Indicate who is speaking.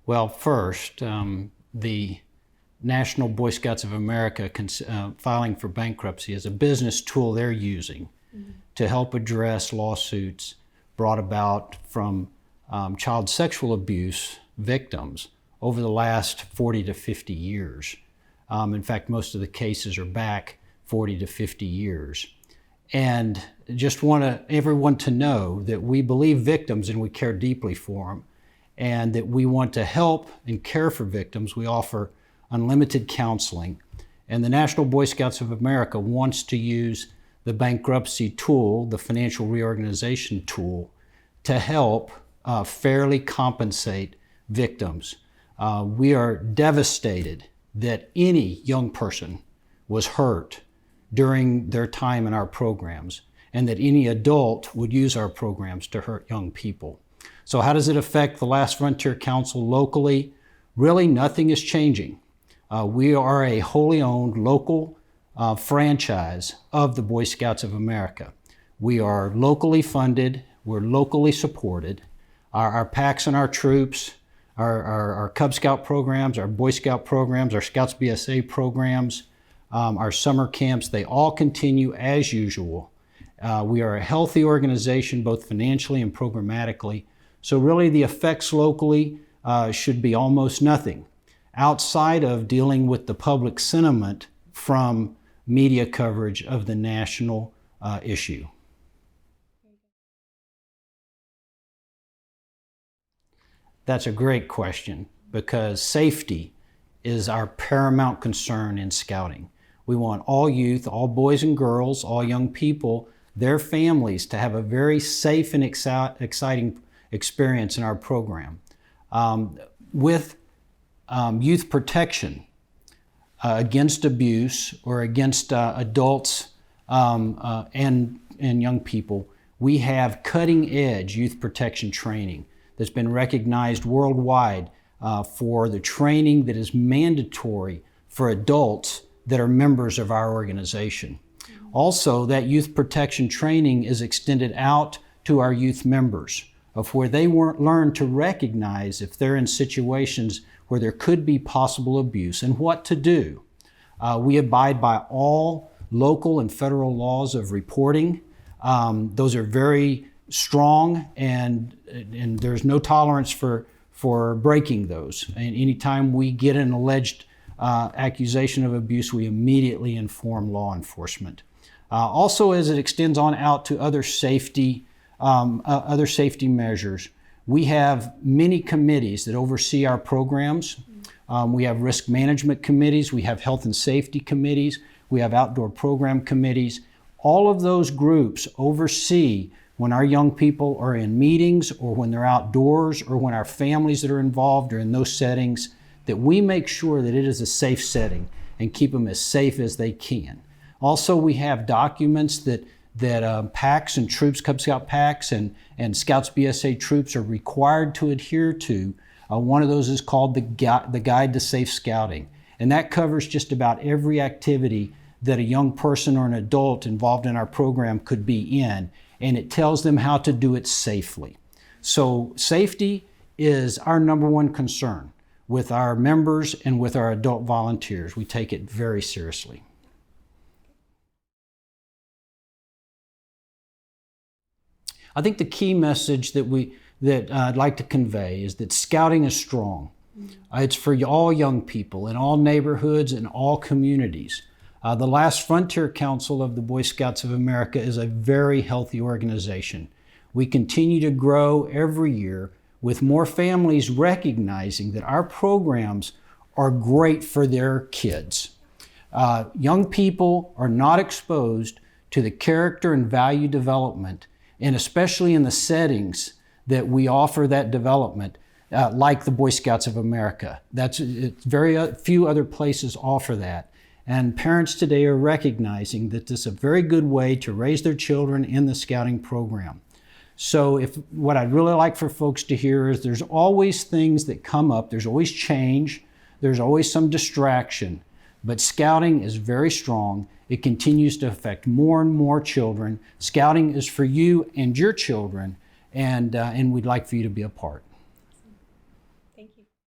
Speaker 1: Well, first, the National Boy Scouts of America filing for bankruptcy is a business tool they're using to help address lawsuits brought about from child sexual abuse victims over the last 40 to 50 years. In fact, most of the cases are back 40 to 50 years. And just want everyone to know that we believe victims and we care deeply for them, and that we want to help and care for victims. We offer unlimited counseling. And the National Boy Scouts of America wants to use the bankruptcy tool, the financial reorganization tool, to help fairly compensate victims. We are devastated that any young person was hurt during their time in our programs, and that any adult would use our programs to hurt young people. So how does it affect the Last Frontier Council locally? Really, nothing is changing. We are a wholly owned local franchise of the Boy Scouts of America. We are locally funded, we're locally supported. Our PACs and our troops, our Cub Scout programs, our Boy Scout programs, our Scouts BSA programs, our summer camps, they all continue as usual. We are a healthy organization, both financially and programmatically. So really the effects locally should be almost nothing, outside of dealing with the public sentiment from media coverage of the national issue. That's a great question, because safety is our paramount concern in scouting. We want all youth, all boys and girls, all young people, their families to have a very safe and exciting experience in our program. With youth protection against abuse or against adults and young people, we have cutting-edge youth protection training that's been recognized worldwide for the training that is mandatory for adults that are members of our organization. Also, that youth protection training is extended out to our youth members, of where they learn to recognize if they're in situations where there could be possible abuse and what to do. We abide by all local and federal laws of reporting. Those are very strong, and there's no tolerance for breaking those. And anytime we get an alleged accusation of abuse, we immediately inform law enforcement. Also, as it extends on out to other safety measures, we have many committees that oversee our programs. We have risk management committees, we have health and safety committees, we have outdoor program committees. All of those groups oversee when our young people are in meetings, or when they're outdoors, or when our families that are involved are in those settings, that we make sure that it is a safe setting and keep them as safe as they can. Also, we have documents that PACs and troops, Cub Scout PACs and Scouts BSA troops are required to adhere to. One of those is called the Guide to Safe Scouting. And that covers just about every activity that a young person or an adult involved in our program could be in. And it tells them how to do it safely. So safety is our number one concern with our members and with our adult volunteers. We take it very seriously. I think the key message that I'd like to convey is that scouting is strong. It's for all young people in all neighborhoods and all communities. The Last Frontier Council of the Boy Scouts of America is a very healthy organization. We continue to grow every year with more families recognizing that our programs are great for their kids. Young people are not exposed to the character and value development, and especially in the settings that we offer that development, like the Boy Scouts of America. Very few other places offer that. And parents today are recognizing that this is a very good way to raise their children in the scouting program. So what I'd really like for folks to hear is there's always things that come up, there's always change, there's always some distraction, but scouting is very strong. It continues to affect more and more children. Scouting is for you and your children, and we'd like for you to be a part.